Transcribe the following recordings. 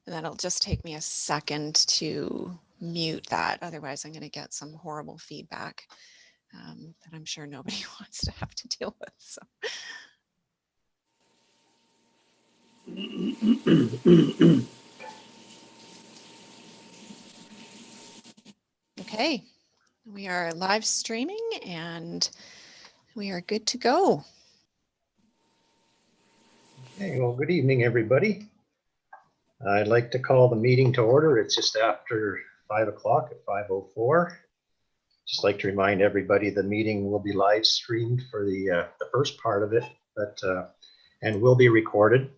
And that'll just take me a second to mute that. Otherwise, I'm going to get some horrible feedback that I'm sure nobody wants to have to deal with. So. Okay, we are live streaming and we are good to go. Okay, well, good evening, everybody. I'd like to call the meeting to order. It's just after 5 o'clock at 5:04. Just like to remind everybody the meeting will be live streamed for the first part of it, and will be recorded.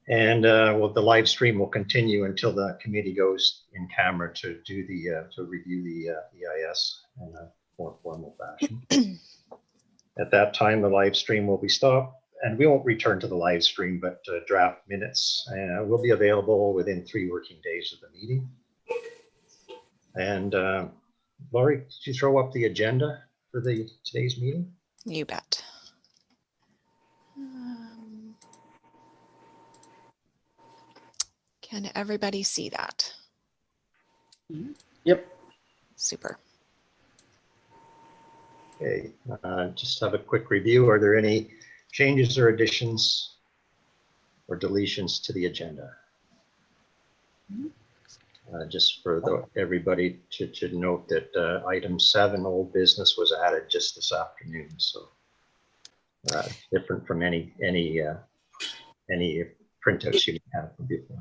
And the live stream will continue until the committee goes in camera to do to review the EIS in a more formal fashion. At that time, the live stream will be stopped. And we won't return to the live stream, but draft minutes will be available within 3 working days of the meeting. And Laurie, did you throw up the agenda for today's meeting? You bet. Can everybody see that? Yep. Super. Okay, just have a quick review. Are there any changes or additions or deletions to the agenda? Just for everybody to note that item 7, old business, was added just this afternoon. So different from any printouts you have from before.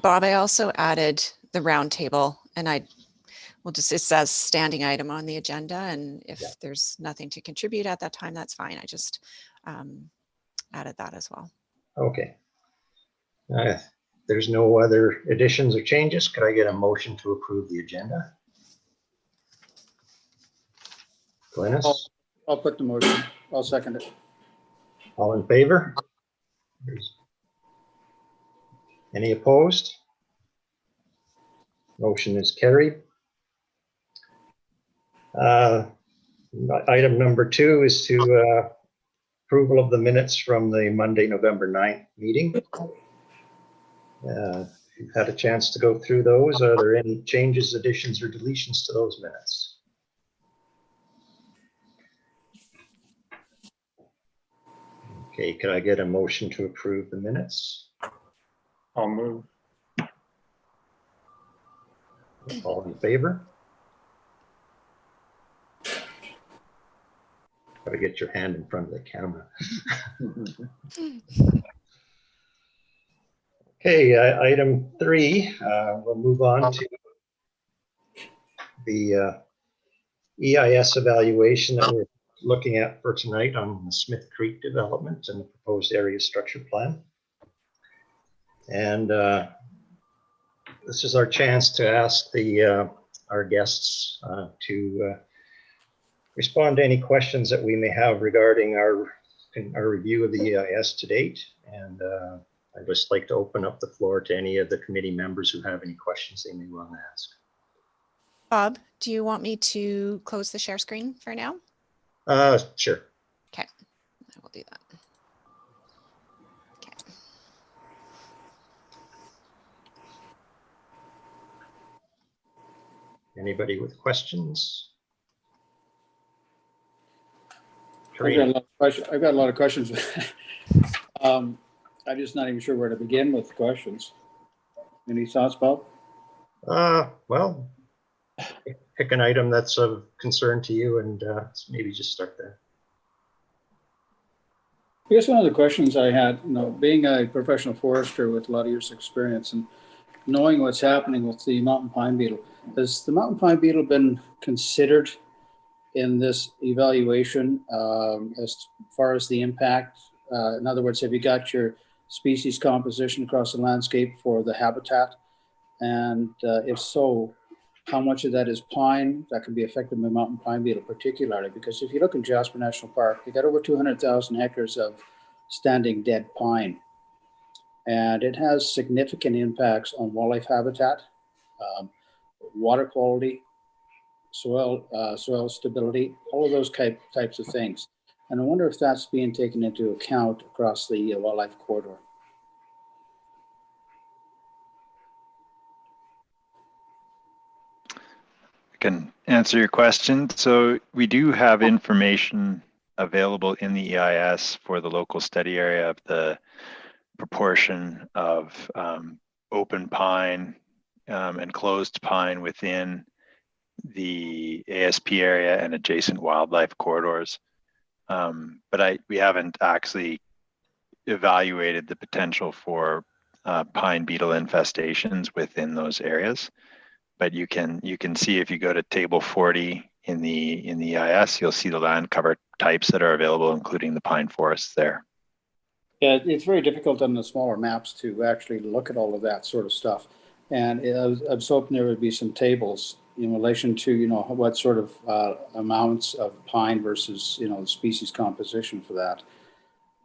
Bob, I also added the roundtable, and it says standing item on the agenda, and if there's nothing to contribute at that time, that's fine. I just added that as well. Okay. There's no other additions or changes. Could I get a motion to approve the agenda? Glynis? I'll put the motion. I'll second it. All in favor? Any opposed? Motion is carried. Item number 2 is to approval of the minutes from the Monday, November 9th meeting. If you've had a chance to go through those, are there any changes, additions, or deletions to those minutes? Okay, could I get a motion to approve the minutes? I'll move. All in favor? Gotta get your hand in front of the camera. Okay, item 3, we'll move on to the EIS evaluation that we're looking at for tonight on the Smith Creek development and the proposed area structure plan. And this is our chance to ask our guests to respond to any questions that we may have regarding our review of the EIS to date. And I'd just like to open up the floor to any of the committee members who have any questions they may want to ask. Bob, do you want me to close the share screen for now? Sure. Okay, I will do that. Okay. Anybody with questions? I've got a lot of questions. I'm just not even sure where to begin with questions. Any thoughts, Bob? Well, pick an item that's of concern to you and maybe just start there. I guess one of the questions I had, being a professional forester with a lot of years' experience and knowing what's happening with the mountain pine beetle, has the mountain pine beetle been considered in this evaluation as far as the impact? In other words, have you got your species composition across the landscape for the habitat? And if so, how much of that is pine that can be affected by mountain pine beetle particularly? Because if you look in Jasper National Park, you got over 200,000 hectares of standing dead pine. And it has significant impacts on wildlife habitat, water quality, soil stability, all of those types of things. And I wonder if that's being taken into account across the wildlife corridor. can answer your question. So we do have information available in the EIS for the local study area of the proportion of open pine and closed pine within the ASP area and adjacent wildlife corridors. But we haven't actually evaluated the potential for pine beetle infestations within those areas. But you can see, if you go to table 40 in the EIS, you'll see the land cover types that are available, including the pine forests there. Yeah, it's very difficult on the smaller maps to actually look at all of that sort of stuff. And I was hoping there would be some tables in relation to, you know, what sort of amounts of pine versus, you know, the species composition for that.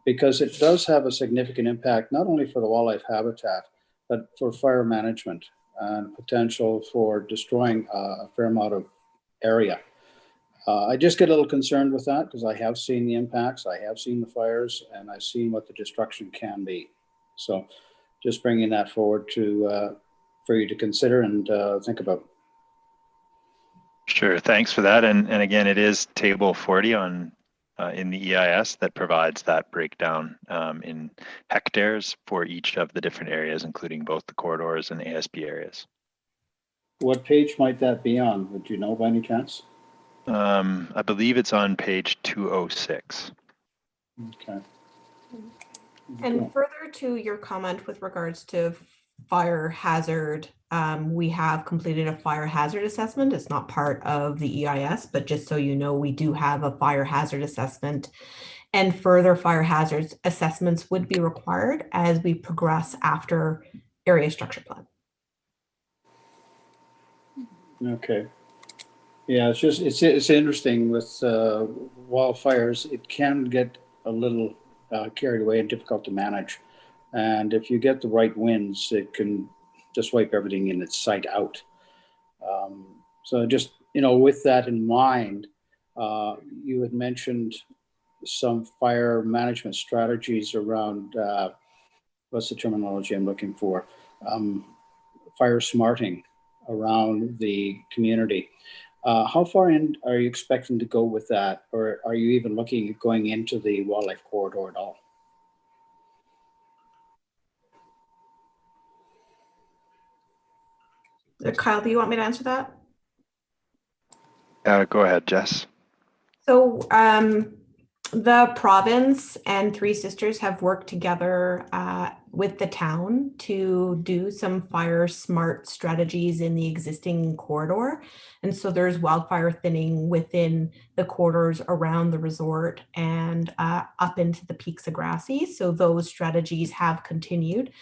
Because it does have a significant impact, not only for the wildlife habitat, but for fire management and potential for destroying a fair amount of area. I just get a little concerned with that because I have seen the impacts, I have seen the fires, and I've seen what the destruction can be. So just bringing that forward to for you to consider and think about. Sure, thanks for that. And again, it is table 40 on in the EIS that provides that breakdown in hectares for each of the different areas, including both the corridors and ASP areas. What page might that be on? Would you know by any chance? I believe it's on page 206. Okay. And further to your comment with regards to fire hazard, we have completed a fire hazard assessment. It's not part of the EIS, but just so you know, we do have a fire hazard assessment, and further fire hazards assessments would be required as we progress after area structure plan. Okay. Yeah, it's just, it's interesting with wildfires. It can get a little carried away and difficult to manage. And if you get the right winds, it can just wipe everything in its sight out. So just, you know, with that in mind, you had mentioned some fire management strategies around, what's the terminology I'm looking for? Fire smarting around the community. How far in are you expecting to go with that? Or are you even looking at going into the wildlife corridor at all? Kyle, do you want me to answer that? Go ahead, Jess. So the province and Three Sisters have worked together with the town to do some fire smart strategies in the existing corridor. And so there's wildfire thinning within the corridors around the resort and up into the peaks of Grassy. So those strategies have continued.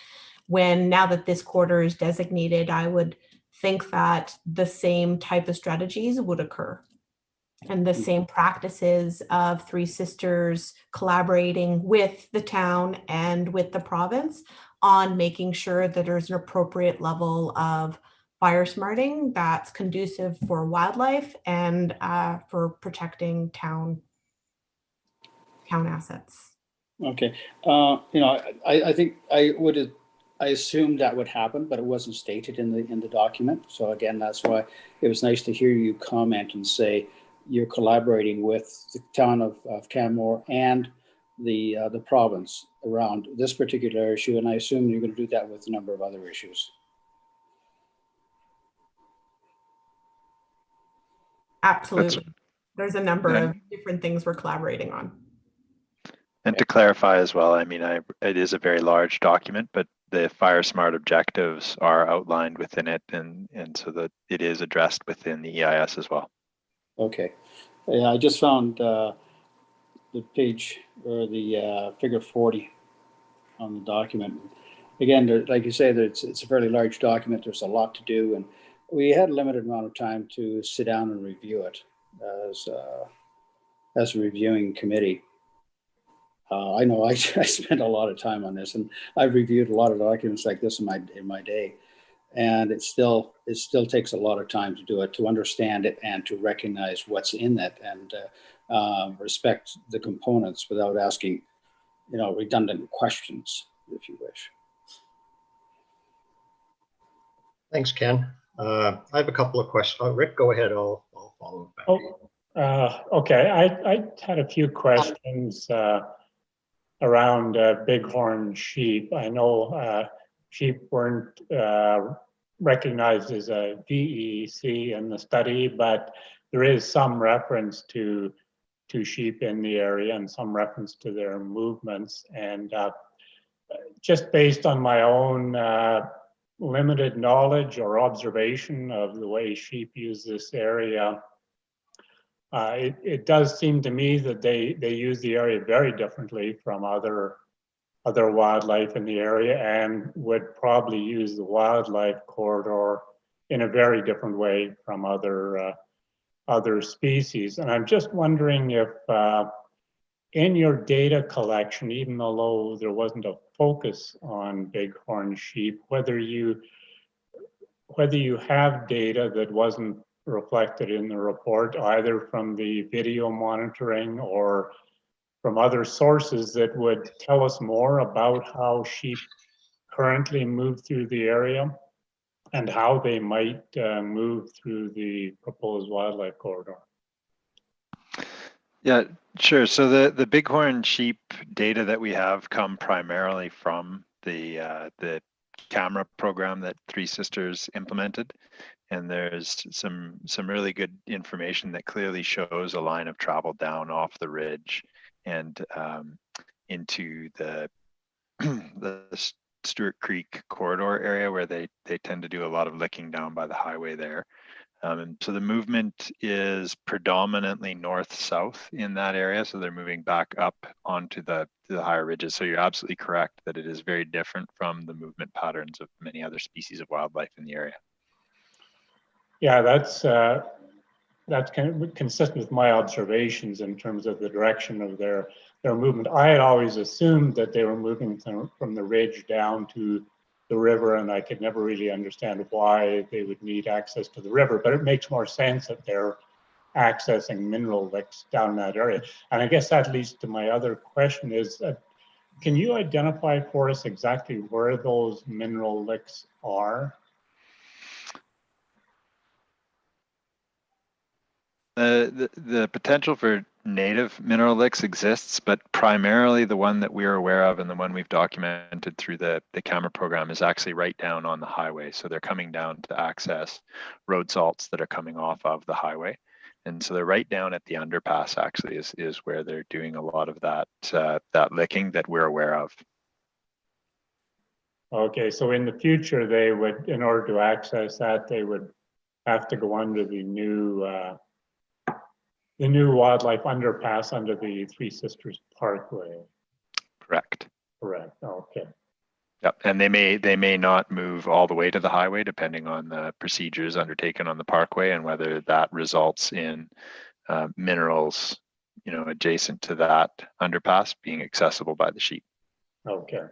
Now that this corridor is designated, I would think that the same type of strategies would occur. And the same practices of Three Sisters collaborating with the town and with the province on making sure that there's an appropriate level of fire smarting that's conducive for wildlife and for protecting town assets. Okay. You know, I think I assumed that would happen, but it wasn't stated in the document. So again, that's why it was nice to hear you comment and say you're collaborating with the town of Canmore and the province around this particular issue. And I assume you're going to do that with a number of other issues. Absolutely. There's a number of different things we're collaborating on. And to clarify as well, I mean, it is a very large document, but the fire smart objectives are outlined within it, and so that it is addressed within the EIS as well. Okay. Yeah, I just found the page or the figure 40 on the document. Again, like you say, it's a fairly large document. There's a lot to do, and we had a limited amount of time to sit down and review it as a reviewing committee. I know I spent a lot of time on this, and I've reviewed a lot of documents like this in my day, and it still takes a lot of time to do it, to understand it, and to recognize what's in it, and respect the components without asking, you know, redundant questions, if you wish. Thanks, Ken. I have a couple of questions. Oh, Rick, go ahead. I'll follow up. Okay, I had a few questions around Bighorn sheep. I know sheep weren't recognized as a VEC in the study, but there is some reference to sheep in the area and some reference to their movements. And just based on my own limited knowledge or observation of the way sheep use this area, it does seem to me that they use the area very differently from other wildlife in the area, and would probably use the wildlife corridor in a very different way from other species. And I'm just wondering if in your data collection, even although there wasn't a focus on bighorn sheep, whether you have data that wasn't reflected in the report, either from the video monitoring or from other sources, that would tell us more about how sheep currently move through the area and how they might move through the proposed wildlife corridor. Yeah, sure. So the bighorn sheep data that we have come primarily from the camera program that Three Sisters implemented, and there's some really good information that clearly shows a line of travel down off the ridge and into the the Stewart Creek corridor area, where they tend to do a lot of licking down by the highway there. And so the movement is predominantly north-south in that area. So they're moving back up onto the higher ridges. So you're absolutely correct that it is very different from the movement patterns of many other species of wildlife in the area. Yeah, that's kind of consistent with my observations in terms of the direction of their movement. I had always assumed that they were moving from the ridge down to the river, and I could never really understand why they would need access to the river, but it makes more sense that they're accessing mineral licks down in that area. And I guess that leads to my other question is, can you identify for us exactly where those mineral licks are? The potential for native mineral licks exists, but primarily the one that we're aware of and the one we've documented through the camera program is actually right down on the highway. So they're coming down to access road salts that are coming off of the highway. And so they're right down at the underpass actually is where they're doing a lot of that licking that we're aware of. Okay, so in the future, they would, in order to access that, they would have to go under the new wildlife underpass under the Three Sisters Parkway. Correct. Correct. Okay. Yep, and they may not move all the way to the highway depending on the procedures undertaken on the parkway and whether that results in minerals, adjacent to that underpass being accessible by the sheep. Okay.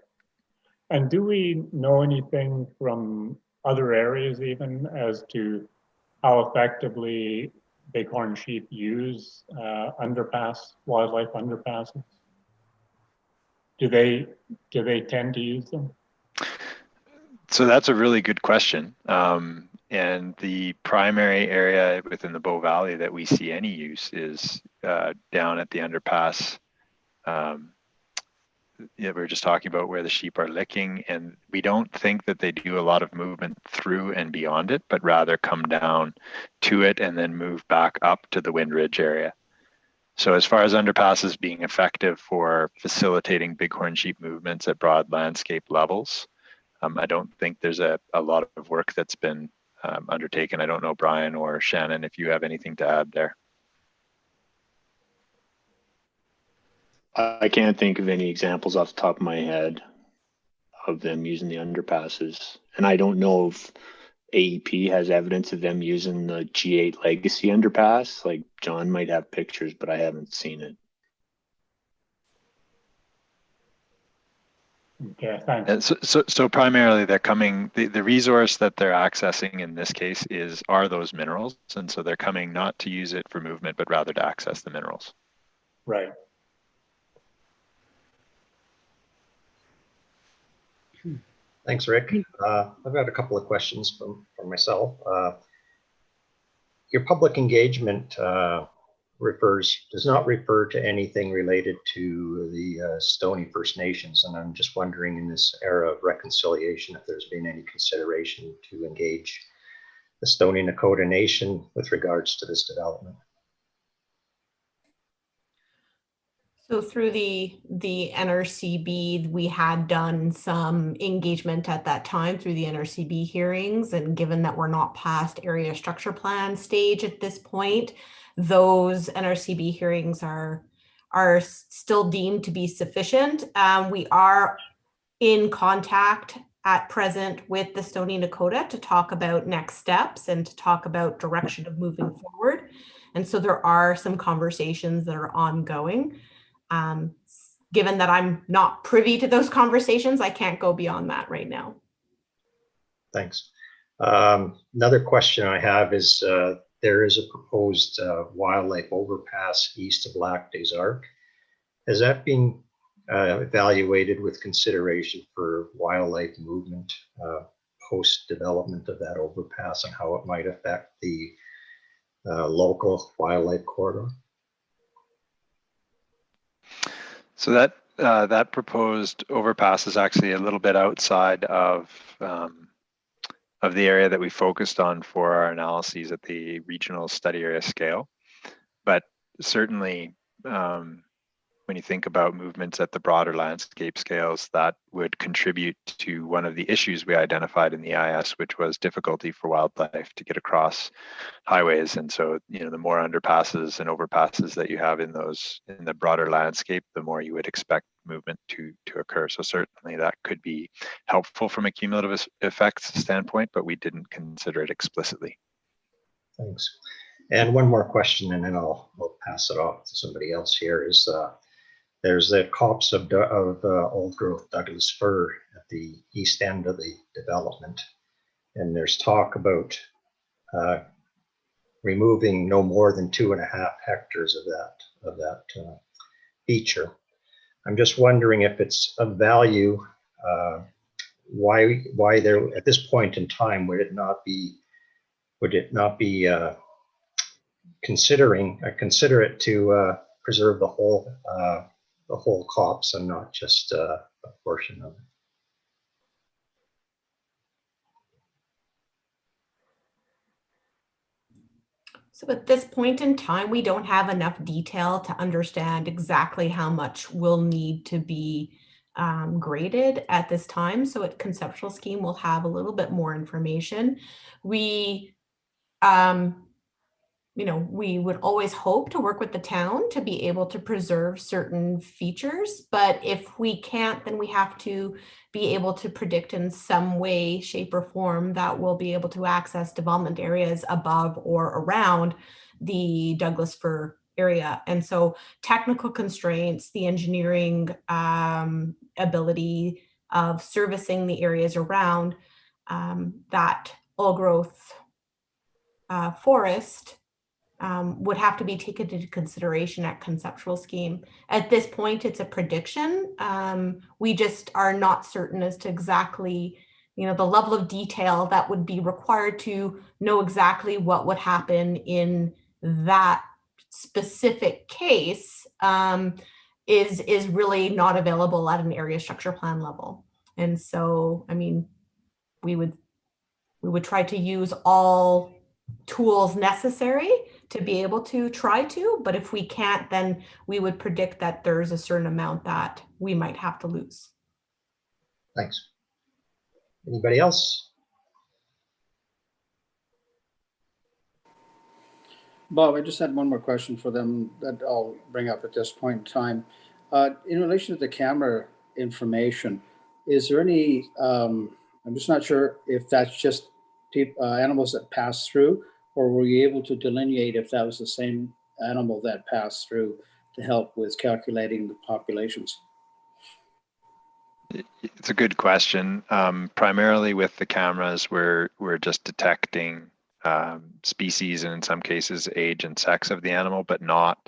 And do we know anything from other areas even as to how effectively bighorn sheep use wildlife underpasses? Do they tend to use them? So that's a really good question. And the primary area within the Bow Valley that we see any use is down at the underpass. We were just talking about where the sheep are licking, and we don't think that they do a lot of movement through and beyond it, but rather come down to it and then move back up to the Wind Ridge area. So as far as underpasses being effective for facilitating bighorn sheep movements at broad landscape levels, I don't think there's a lot of work that's been undertaken. I don't know, Brian or Shannon, if you have anything to add there. I can't think of any examples off the top of my head of them using the underpasses. And I don't know if AEP has evidence of them using the G8 Legacy underpass. Like John might have pictures, but I haven't seen it. Okay, thanks. So primarily they're coming, the resource that they're accessing in this case are those minerals. And so they're coming not to use it for movement, but rather to access the minerals. Right. Thanks, Rick. I've got a couple of questions for myself. Your public engagement does not refer to anything related to the Stoney First Nations, and I'm just wondering, in this era of reconciliation, if there's been any consideration to engage the Stoney Nakoda Nation with regards to this development. So through the NRCB, we had done some engagement at that time through the NRCB hearings, and given that we're not past area structure plan stage at this point, those NRCB hearings are still deemed to be sufficient. We are in contact at present with the Stoney Nakoda to talk about next steps and to talk about direction of moving forward. And so there are some conversations that are ongoing. Given that I'm not privy to those conversations, I can't go beyond that right now. Thanks. Another question I have is there is a proposed wildlife overpass east of Lac des Arcs. Has that been evaluated with consideration for wildlife movement post-development of that overpass and how it might affect the local wildlife corridor? So that proposed overpass is actually a little bit outside of the area that we focused on for our analyses at the regional study area scale. But certainly, when you think about movements at the broader landscape scales, that would contribute to one of the issues we identified in the EIS, which was difficulty for wildlife to get across highways. And so, the more underpasses and overpasses that you have in the broader landscape, the more you would expect movement to occur. So certainly that could be helpful from a cumulative effects standpoint, but we didn't consider it explicitly. Thanks. And one more question, and then I'll pass it off to somebody else here. Is there's the copse of old growth Douglas fir at the east end of the development, and there's talk about removing no more than 2.5 hectares of that feature. I'm just wondering if it's of value. Why there at this point in time would it not be consider it to preserve the whole copse and not just a portion of it? So at this point in time, we don't have enough detail to understand exactly how much will need to be graded at this time. So at conceptual scheme, we'll have a little bit more information. We we would always hope to work with the town to be able to preserve certain features, but if we can't, then we have to be able to predict in some way, shape, or form that we'll be able to access development areas above or around the Douglas fir area. And so technical constraints, the engineering ability of servicing the areas around that old growth forest would have to be taken into consideration at conceptual scheme. At this point, it's a prediction. We just are not certain as to exactly, the level of detail that would be required to know exactly what would happen in that specific case is really not available at an area structure plan level. And so, we would try to use all tools necessary to be able to try to, but if we can't, then we would predict that there's a certain amount that we might have to lose. Thanks. Anybody else? Bob, I just had one more question for them that I'll bring up at this point in time. In relation to the camera information, is there any, I'm just not sure if that's just animals that pass through, or were you able to delineate if that was the same animal that passed through to help with calculating the populations? It's a good question. Primarily with the cameras, we're just detecting species and in some cases age and sex of the animal, but not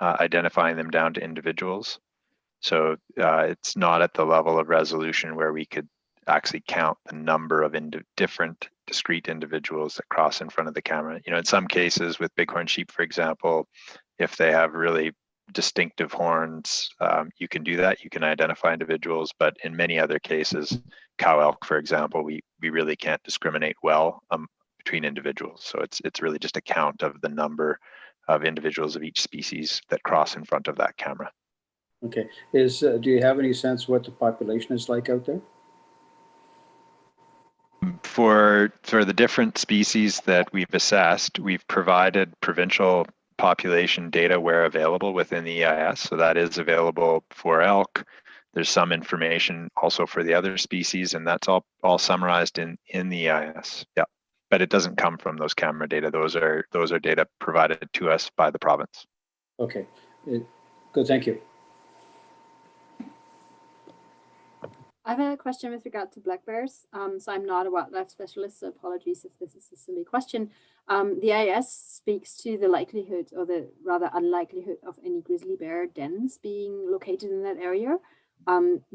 identifying them down to individuals. So it's not at the level of resolution where we could actually count the number of different discrete individuals that cross in front of the camera. You know, in some cases with bighorn sheep, for example, if they have really distinctive horns, you can do that. You can identify individuals, but in many other cases, cow elk, for example, we really can't discriminate well between individuals. So it's really just a count of the number of individuals of each species that cross in front of that camera. Okay. Do you have any sense what the population is like out there? For the different species that we've assessed, we've provided provincial population data where available within the EIS. So that is available for elk. There's some information also for the other species, and that's all summarized in the EIS. Yeah, but it doesn't come from those camera data. Those are data provided to us by the province. Okay, good. Thank you. I have a question with regard to black bears. So I'm not a wildlife specialist, so apologies if this is a silly question. The IS speaks to the likelihood, or the rather unlikelihood, of any grizzly bear dens being located in that area.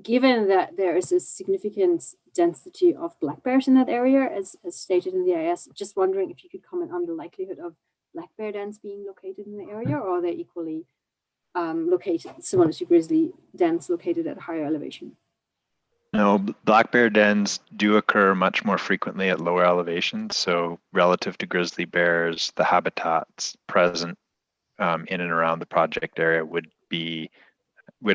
Given that there is a significant density of black bears in that area, as stated in the IS, just wondering if you could comment on the likelihood of black bear dens being located in the area, or are they equally located similar to grizzly dens located at higher elevation? No, black bear dens do occur much more frequently at lower elevations. So relative to grizzly bears, the habitats present in and around the project area would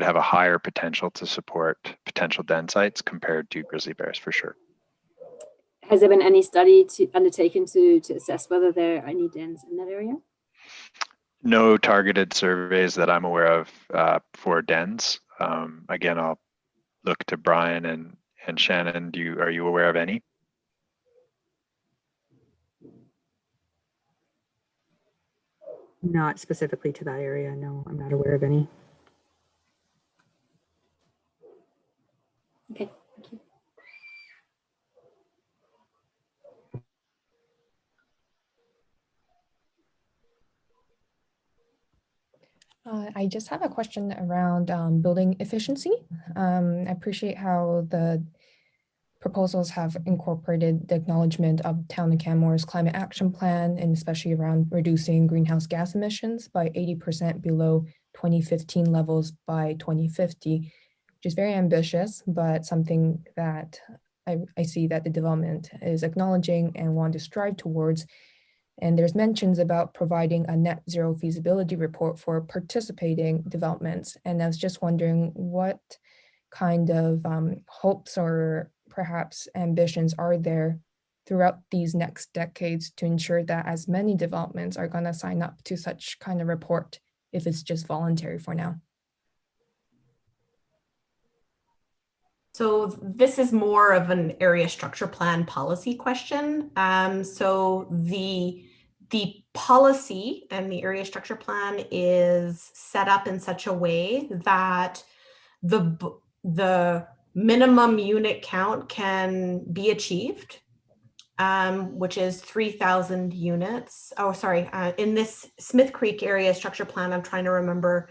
have a higher potential to support potential den sites compared to grizzly bears, for sure. Has there been any study undertaken to assess whether there are any dens in that area? No targeted surveys that I'm aware of for dens. Again, I'll look to Brian and Shannon. Are you aware of any? Not specifically to that area. No, I'm not aware of any. Okay, thank you. I just have a question around building efficiency. I appreciate how the proposals have incorporated the acknowledgement of Town of Canmore's climate action plan, and especially around reducing greenhouse gas emissions by 80% below 2015 levels by 2050, which is very ambitious, but something that I see that the development is acknowledging and want to strive towards. And there's mentions about providing a net zero feasibility report for participating developments. And I was just wondering what kind of hopes or perhaps ambitions are there throughout these next decades to ensure that as many developments are going to sign up to such kind of report, if it's just voluntary for now? So this is more of an area structure plan policy question. So the policy and the area structure plan is set up in such a way that the minimum unit count can be achieved, which is 3,000 units. Oh, sorry. In this Smith Creek area structure plan, I'm trying to remember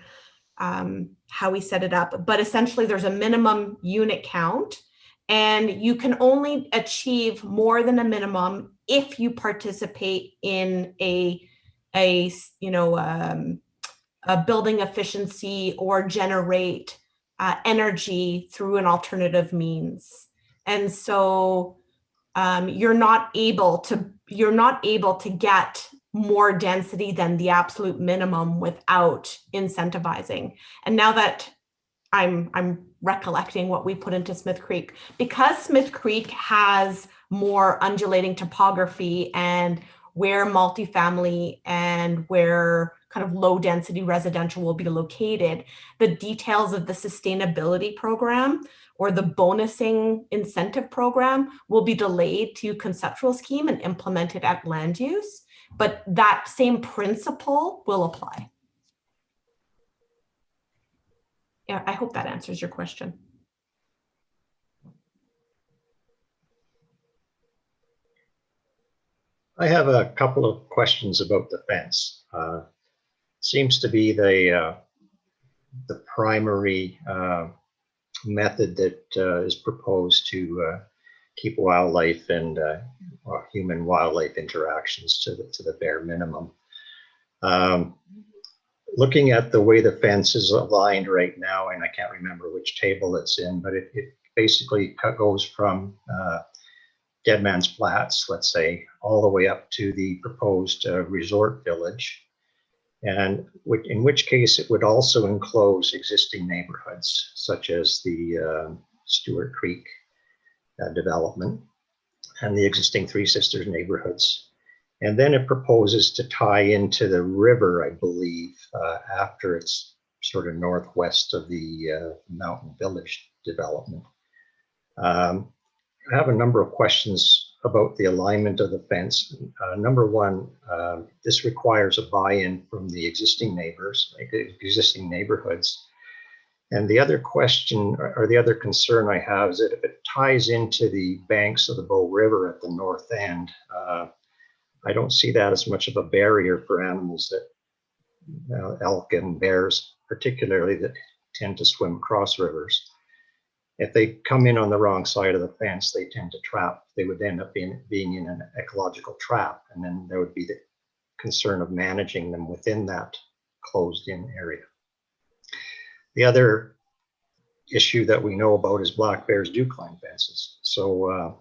how we set it up, but essentially there's a minimum unit count, and you can only achieve more than a minimum if you participate in a building efficiency or generate energy through an alternative means. And so you're not able to get more density than the absolute minimum without incentivizing. And now that I'm recollecting what we put into Smith Creek, because Smith Creek has more undulating topography and where multifamily and where kind of low density residential will be located, the details of the sustainability program or the bonusing incentive program will be delayed to conceptual scheme and implemented at land use. But that same principle will apply. Yeah, I hope that answers your question. I have a couple of questions about the fence. Seems to be the primary method that is proposed to keep wildlife and human-wildlife interactions to the bare minimum. Looking at the way the fence is aligned right now, and I can't remember which table it's in, but it basically goes from Dead Man's Flats, let's say, all the way up to the proposed resort village. And in which case it would also enclose existing neighborhoods, such as the Stewart Creek development and the existing Three Sisters neighborhoods. And then it proposes to tie into the river, I believe, after it's sort of northwest of the Mountain Village development. I have a number of questions about the alignment of the fence. Number one, this requires a buy-in from the existing neighbors, like existing neighborhoods. And the other question, or the other concern I have, is that if it ties into the banks of the Bow River at the north end, I don't see that as much of a barrier for animals that elk and bears, particularly, that tend to swim across rivers. If they come in on the wrong side of the fence, they tend to trap. They would end up being in an ecological trap, and then there would be the concern of managing them within that closed-in area. The other issue that we know about is black bears do climb fences. So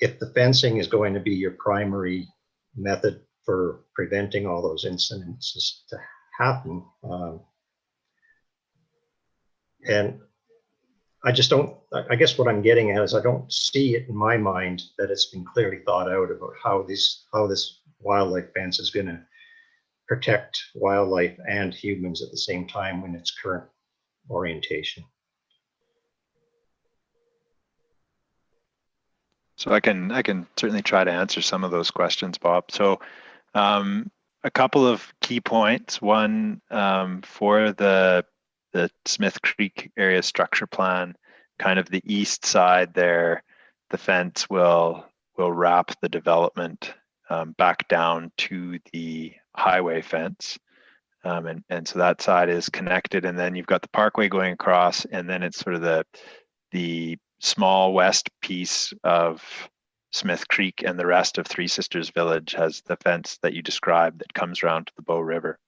if the fencing is going to be your primary method for preventing all those incidences to happen, and I just don't, I guess what I'm getting at is I don't see it in my mind that it's been clearly thought out about how this wildlife fence is going to protect wildlife and humans at the same time in its current orientation. So I can certainly try to answer some of those questions, Bob. So a couple of key points. One, for the Smith Creek area structure plan, kind of the east side there, the fence will wrap the development back down to the highway fence. And so that side is connected, and then you've got the parkway going across, and then it's sort of the small west piece of Smith Creek, and the rest of Three Sisters Village has the fence that you described that comes around to the Bow River.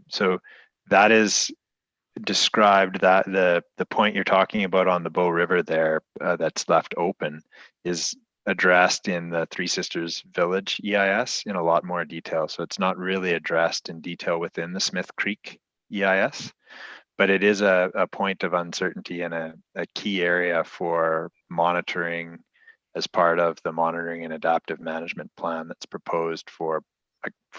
So that is described, that the point you're talking about on the Bow River there that's left open is addressed in the Three Sisters Village EIS in a lot more detail. So it's not really addressed in detail within the Smith Creek EIS, but it is a point of uncertainty and a key area for monitoring as part of the monitoring and adaptive management plan that's proposed for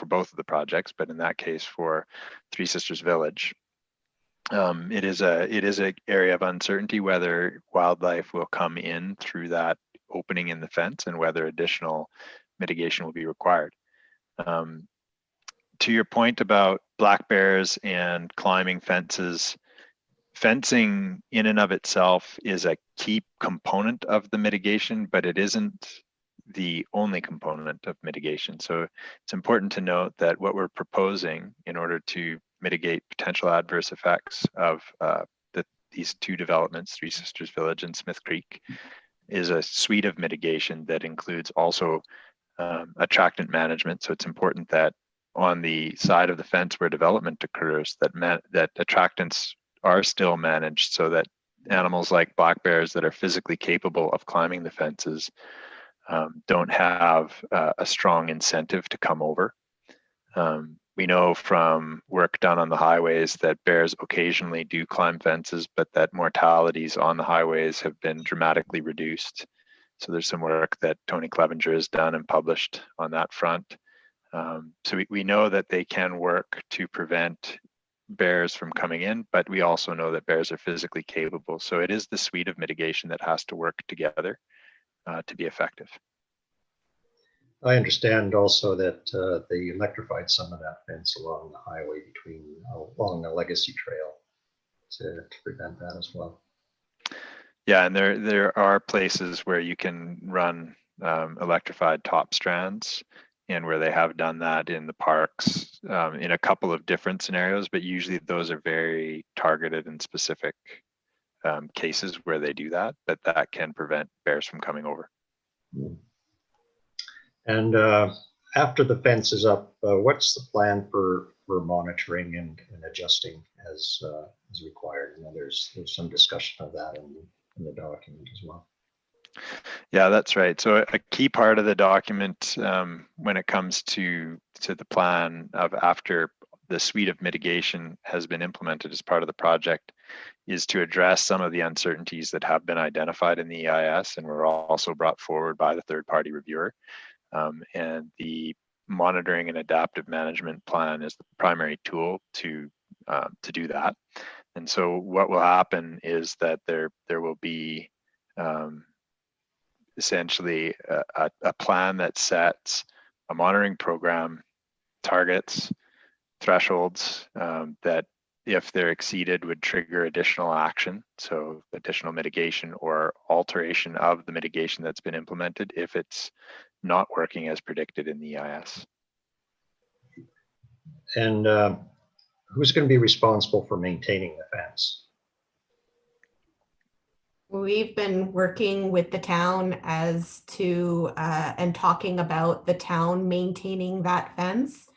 both of the projects, but in that case for Three Sisters Village. It is an area of uncertainty whether wildlife will come in through that opening in the fence and whether additional mitigation will be required. To your point about black bears and climbing fences, fencing in and of itself is a key component of the mitigation, but it isn't the only component of mitigation. So it's important to note that what we're proposing in order to mitigate potential adverse effects of these two developments, Three Sisters Village and Smith Creek, is a suite of mitigation that includes also attractant management. So it's important that on the side of the fence where development occurs, that attractants are still managed so that animals like black bears that are physically capable of climbing the fences don't have a strong incentive to come over. We know from work done on the highways that bears occasionally do climb fences, but that mortalities on the highways have been dramatically reduced. So there's some work that Tony Clevenger has done and published on that front. So we know that they can work to prevent bears from coming in, but we also know that bears are physically capable. So it is the suite of mitigation that has to work together to be effective. I understand also that they electrified some of that fence along the highway along the Legacy Trail to prevent that as well. Yeah, and there are places where you can run electrified top strands, and where they have done that in the parks in a couple of different scenarios, but usually those are very targeted and specific cases where they do that, but that can prevent bears from coming over. And after the fence is up, what's the plan for monitoring and adjusting as required? You know, there's some discussion of that in the document as well. Yeah, that's right. So a key part of the document when it comes to the plan of after the suite of mitigation has been implemented as part of the project is to address some of the uncertainties that have been identified in the EIS and were also brought forward by the third-party reviewer. And the monitoring and adaptive management plan is the primary tool to do that. And so what will happen is that there will be essentially a plan that sets a monitoring program, targets, thresholds that if they're exceeded would trigger additional action. So additional mitigation or alteration of the mitigation that's been implemented if it's not working as predicted in the EIS. And who's going to be responsible for maintaining the fence? We've been working with the town as to and talking about the town maintaining that fence.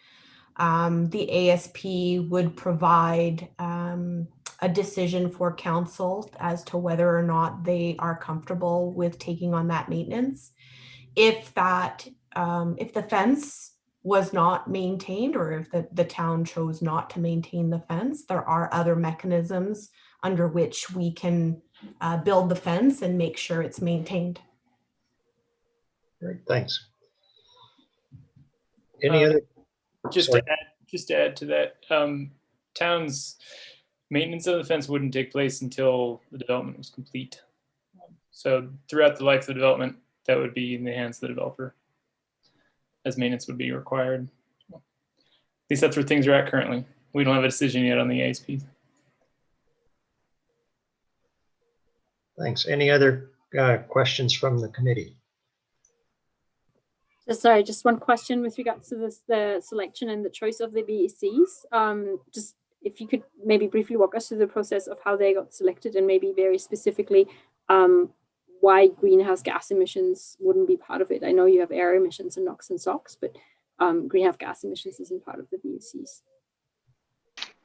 The ASP would provide a decision for council as to whether or not they are comfortable with taking on that maintenance. If the fence was not maintained, or if the town chose not to maintain the fence, there are other mechanisms under which we can build the fence and make sure it's maintained. Great, thanks. Any other? Just to add to that, town's maintenance of the fence wouldn't take place until the development was complete. So throughout the life of the development, that would be in the hands of the developer, as maintenance would be required. At least that's where things are at currently. We don't have a decision yet on the ASP. Thanks. Any other questions from the committee? Sorry, just one question with regards to the selection and the choice of the VECs. Just if you could maybe briefly walk us through the process of how they got selected, and maybe very specifically why greenhouse gas emissions wouldn't be part of it. I know you have air emissions and NOx and SOx, but greenhouse gas emissions isn't part of the VECs.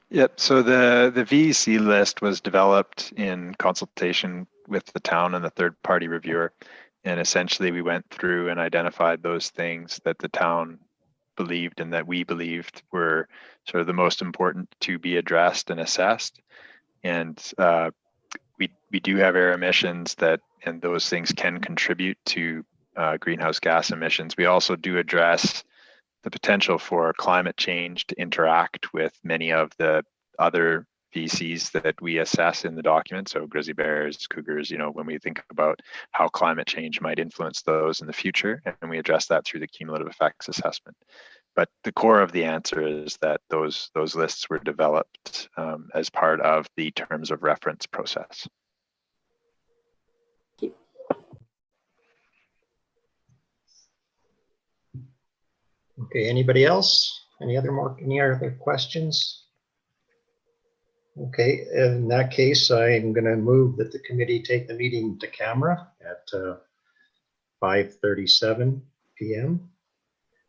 Yep, so the VEC list was developed in consultation with the town and the third-party reviewer. And essentially we went through and identified those things that the town believed and that we believed were sort of the most important to be addressed and assessed. And we do have air emissions and those things can contribute to greenhouse gas emissions. We also do address the potential for climate change to interact with many of the other VCs that we assess in the document. So grizzly bears, cougars, you know, when we think about how climate change might influence those in the future, and we address that through the cumulative effects assessment. But the core of the answer is that those lists were developed as part of the terms of reference process. Thank you. Okay, anybody else? Any other questions? Okay, in that case, I'm going to move that the committee take the meeting to camera at 5:37 p.m.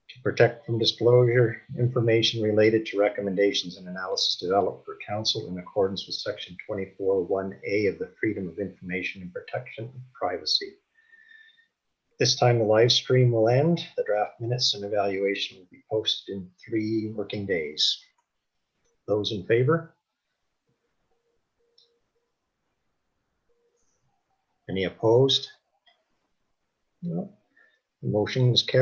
to protect from disclosure information related to recommendations and analysis developed for council in accordance with section 24(1)A of the Freedom of Information and Protection of Privacy. This time the live stream will end. The draft minutes and evaluation will be posted in 3 working days. Those in favor? Any opposed? No. The motion is carried.